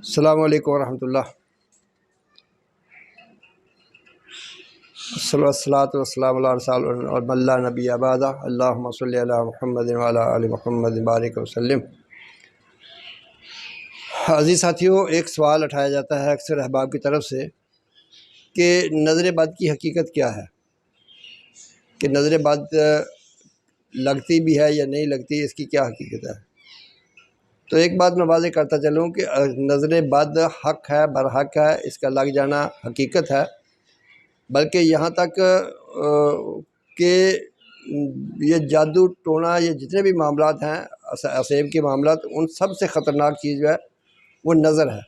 السلام علیکم ورحمۃ اللہ۔ والصلاۃ والسلام علی رسول اللہ نبی بعد، اللہم صلی علی محمد وعلی آل محمد بارک وسلم۔ عزیز ساتھیوں، ایک سوال اٹھایا جاتا ہے اکثر احباب کی طرف سے کہ نظر بد کی حقیقت کیا ہے، کہ نظر بد لگتی بھی ہے یا نہیں لگتی، اس کی کیا حقیقت ہے۔ تو ایک بات میں واضح کرتا چلوں کہ نظر بد حق ہے، برحق ہے، اس کا لگ جانا حقیقت ہے، بلکہ یہاں تک کہ یہ جادو ٹونا، یہ جتنے بھی معاملات ہیں اسیب کے معاملات، ان سب سے خطرناک چیز جو ہے وہ نظر ہے۔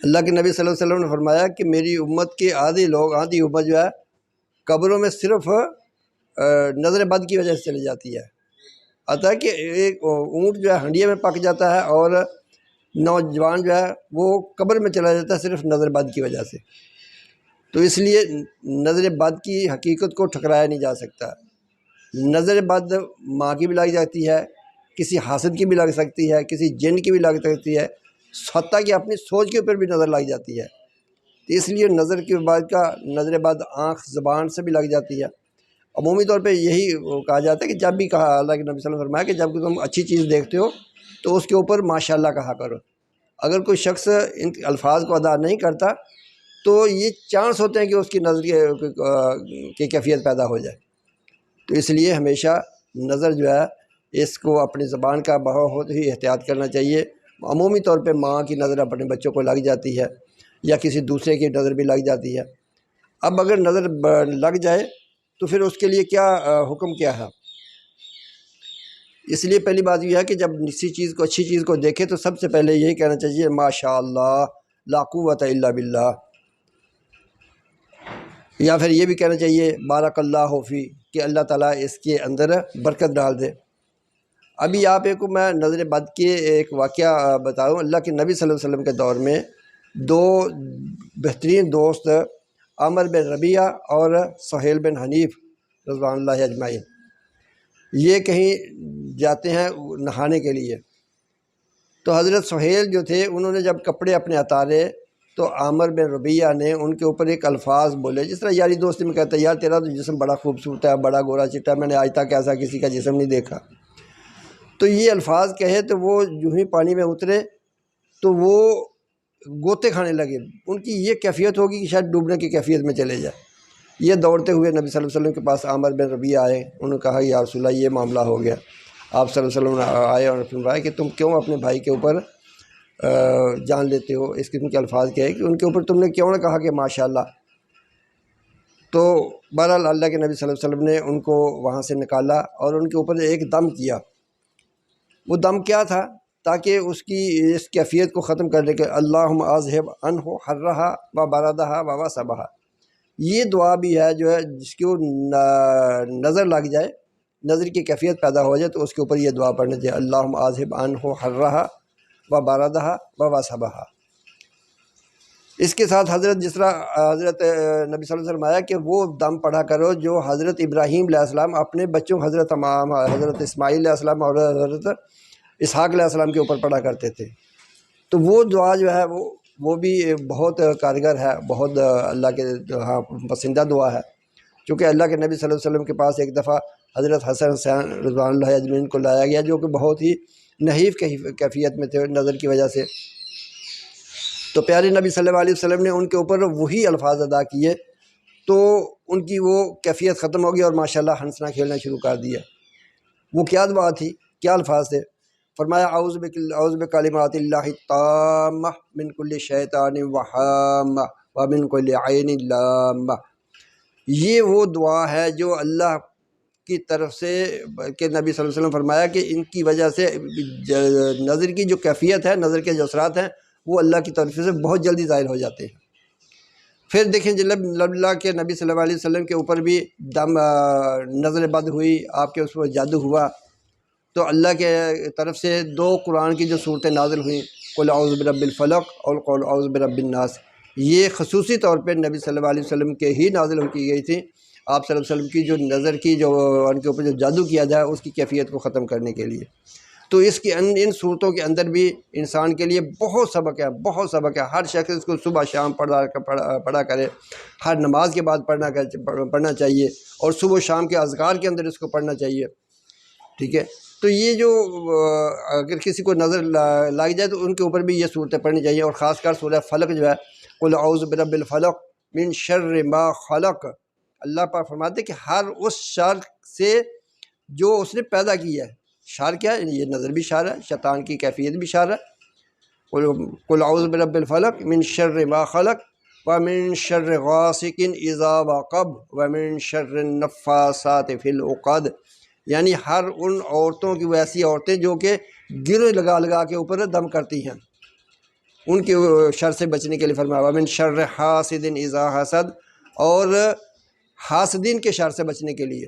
اللہ کے نبی صلی اللہ علیہ وسلم نے فرمایا کہ میری امت کے آدھی امت جو ہے قبروں میں صرف نظر بد کی وجہ سے چلی جاتی ہے۔ آتا ہے کہ ایک اونٹ جو ہے ہنڈیے میں پک جاتا ہے اور نوجوان جو ہے وہ قبر میں چلا جاتا ہے صرف نظر بد کی وجہ سے۔ تو اس لیے نظر بد کی حقیقت کو ٹھکرایا نہیں جا سکتا۔ نظر بد ماں کی بھی لگ جاتی ہے، کسی حاسد کی بھی لگ سکتی ہے، کسی جن کی بھی لگ سکتی ہے، حتیٰ کہ اپنی سوچ کے اوپر بھی نظر لگ جاتی ہے۔ تو اس لیے نظر کے بعد کا نظر بد آنکھ زبان سے بھی لگ جاتی ہے۔ عمومی طور پہ یہی کہا جاتا ہے کہ جب بھی کہا اللہ کے نبی صلی اللہ علیہ وسلم نے فرمایا کہ جب تم اچھی چیز دیکھتے ہو تو اس کے اوپر ماشاءاللہ کہا کرو۔ اگر کوئی شخص ان الفاظ کو ادا نہیں کرتا تو یہ چانس ہوتے ہیں کہ اس کی نظر کی کیفیت پیدا ہو جائے۔ تو اس لیے ہمیشہ نظر جو ہے اس کو اپنی زبان کا بہت ہی احتیاط کرنا چاہیے۔ عمومی طور پہ ماں کی نظر اپنے بچوں کو لگ جاتی ہے یا کسی دوسرے کی نظر بھی لگ جاتی ہے۔ اب اگر نظر لگ جائے تو پھر اس کے لیے کیا حکم کیا ہے۔ اس لیے پہلی بات یہ ہے کہ جب کسی چیز کو، اچھی چیز کو دیکھے تو سب سے پہلے یہی کہنا چاہیے ماشاء اللہ لا قوت الا باللہ، یا پھر یہ بھی کہنا چاہیے بارک اللہ فی، کہ اللہ تعالیٰ اس کے اندر برکت ڈال دے۔ ابھی آپ ایک میں نظر بد کے ایک واقعہ بتاؤں۔ اللہ کے نبی صلی اللہ علیہ وسلم کے دور میں دو بہترین دوست عامر بن ربیعہ اور سہیل بن حنیف رضوان اللہ اجمعین، یہ کہیں جاتے ہیں نہانے کے لیے۔ تو حضرت سہیل جو تھے انہوں نے جب کپڑے اپنے اتارے تو عامر بن ربیعہ نے ان کے اوپر ایک الفاظ بولے، جس طرح یاری دوستی میں کہتا ہے یار تیرا تو جسم بڑا خوبصورت ہے، بڑا گورا چٹا، میں نے آج تک ایسا کسی کا جسم نہیں دیکھا۔ تو یہ الفاظ کہے تو وہ جو ہی پانی میں اترے تو وہ گوتے کھانے لگے۔ ان کی یہ کیفیت ہوگی کہ شاید ڈوبنے کی کیفیت میں چلے جائے۔ یہ دوڑتے ہوئے نبی صلی اللہ علیہ وسلم کے پاس عامر بن ربیعہ آئے، انہوں نے کہا یا رسول اللہ یہ معاملہ ہو گیا۔ آپ صلی اللہ علیہ وسلم آئے اور فرمایا کہ تم کیوں اپنے بھائی کے اوپر جان لیتے ہو، اس قسم کے الفاظ کہے کہ ان کے اوپر تم نے کیوں نہ کہا کہ ماشاءاللہ۔ تو بہرحال اللہ کے نبی صلی اللہ علیہ وسلم نے ان کو وہاں سے نکالا اور ان کے اوپر ایک دم کیا۔ وہ دم کیا تھا؟ تاکہ اس کیفیت کو ختم کرنے کے اللہم اذہب عنہ حرہا و بردہا و وصبہا، یہ دعا بھی ہے جو ہے جس کو نظر لگ جائے، نظر کی کیفیت پیدا ہو جائے تو اس کے اوپر یہ دعا پڑھنا چاہیے اللہم اذہب عنہ حرہا و بردہا و وصبہا۔ اس کے ساتھ حضرت جس طرح حضرت نبی صلی اللہ علیہ وسلم آیا کہ وہ دم پڑھا کرو جو حضرت ابراہیم علیہ السلام اپنے بچوں حضرت اسماعیل علیہ السلام اور حضرت اسحاق علیہ السلام کے اوپر پڑھا کرتے تھے۔ تو وہ دعا جو ہے وہ بھی بہت کارگر ہے، بہت اللہ کے ہاں پسندہ دعا ہے۔ چونکہ اللہ کے نبی صلی اللہ علیہ وسلم کے پاس ایک دفعہ حضرت حسن حسین رضوان اللہ اجمعین کو لایا گیا جو کہ بہت ہی نحیف کیفیت میں تھے نظر کی وجہ سے۔ تو پیارے نبی صلی اللہ علیہ وسلم نے ان کے اوپر وہی الفاظ ادا کیے تو ان کی وہ کیفیت ختم ہو گئی اور ماشاءاللہ ہنسنا کھیلنا شروع کر دیا۔ وہ کیا دعا تھی، کیا الفاظ تھے؟ فرمایا اعوذ بکلمات اللہ التامہ من کل شیطان وہامہ ومن کل عین لامہ۔ یہ وہ دعا ہے جو اللہ کی طرف سے کہ نبی صلی اللہ علیہ وسلم فرمایا کہ ان کی وجہ سے نظر کی جو کیفیت ہے، نظر کے جو اثرات ہیں وہ اللہ کی طرف سے بہت جلدی ظاہر ہو جاتے ہیں۔ پھر دیکھیں جب اللہ کے نبی صلی اللہ علیہ وسلم کے اوپر بھی نظر بد ہوئی، آپ کے اس پر جادو ہوا، تو اللہ کے طرف سے دو قرآن کی جو صورتیں نازل ہوئیں، قل اعوذ برب الفلق اور قل اعوذ برب الناس، یہ خصوصی طور پہ نبی صلی اللہ علیہ وسلم کے ہی نازل ہو کی گئی تھی۔ آپ صلی اللہ علیہ وسلم کی جو نظر کی جو ان کے اوپر جو جادو کیا جائے اس کی کیفیت کو ختم کرنے کے لیے۔ تو اس کی ان صورتوں کے اندر بھی انسان کے لیے بہت سبق ہے، بہت سبق ہے۔ ہر شخص اس کو صبح شام پڑھا کرے، ہر نماز کے بعد پڑھنا چاہیے، اور صبح و شام کے اذکار کے اندر اس کو پڑھنا چاہیے، ٹھیک ہے۔ تو یہ جو اگر کسی کو نظر لگ جائے تو ان کے اوپر بھی یہ صورتیں پڑھنی چاہیے، اور خاص کر سورہ فلق جو ہے، قل اعوذ برب الفلق من شر ما خلق، اللہ پاک فرماتے کہ ہر اس شر سے جو اس نے پیدا کیا ہے۔ شر کیا ہے؟ یہ نظر بھی شر ہے، شیطان کی کیفیت بھی شر ہے۔ قل اعوذ برب الفلق من شر ما خلق ومن شر غاسق اذا وقب ومن شر النفاثات فی العقد، یعنی ہر ان عورتوں کی، وہ ایسی عورتیں جو کہ گرے لگا کے اوپر دم کرتی ہیں، ان کے شر سے بچنے کے لیے فرمایا ومن شر حاسد اذا حسد، اور حاسدین کے شر سے بچنے کے لیے۔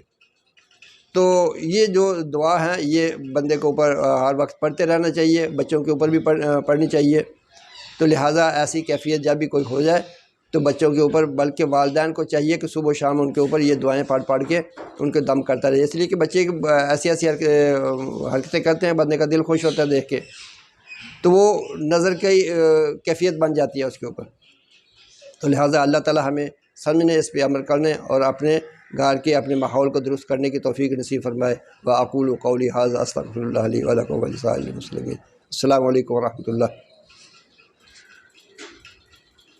تو یہ جو دعا ہے یہ بندے کے اوپر ہر وقت پڑھتے رہنا چاہیے، بچوں کے اوپر بھی پڑھنی چاہیے۔ تو لہٰذا ایسی کیفیت جب بھی کوئی ہو جائے تو بچوں کے اوپر، بلکہ والدین کو چاہیے کہ صبح و شام ان کے اوپر یہ دعائیں پڑھ کے ان کو دم کرتا رہے، اس لیے کہ بچے ایسی حرکتیں کرتے ہیں، بندے کا دل خوش ہوتا ہے دیکھ کے، تو وہ نظر کی کیفیت بن جاتی ہے اس کے اوپر۔ تو لہٰذا اللہ تعالی ہمیں سمجھنے، اس پہ عمل کرنے، اور اپنے گھر کے، اپنے ماحول کو درست کرنے کی توفیق نصیب فرمائے۔ وَأَقُولُ قَوْلِي هَٰذَا أَسْتَغْفِرُ اللَّهَ لِي وَلَكُمْ وَلِسَائِرِ الْمُسْلِمِينَ۔ السلام علیکم ورحمۃ اللہ۔